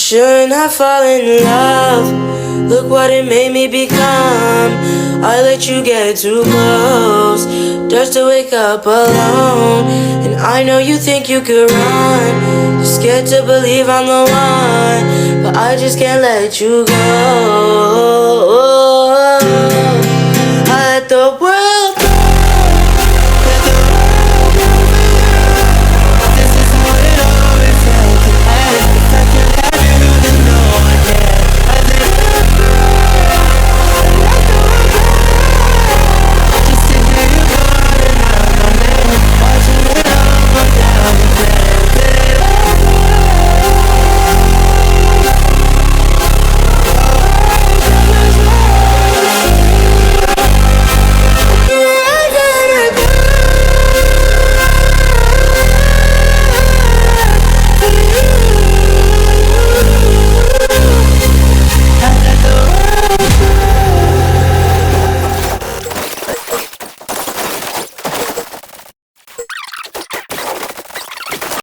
shouldn't have fallen in love. Look what it made me become. I let you get too close just to wake up alone. And I know you think you could run. You're scared to believe I'm the one, but I just can't let you go. I let the world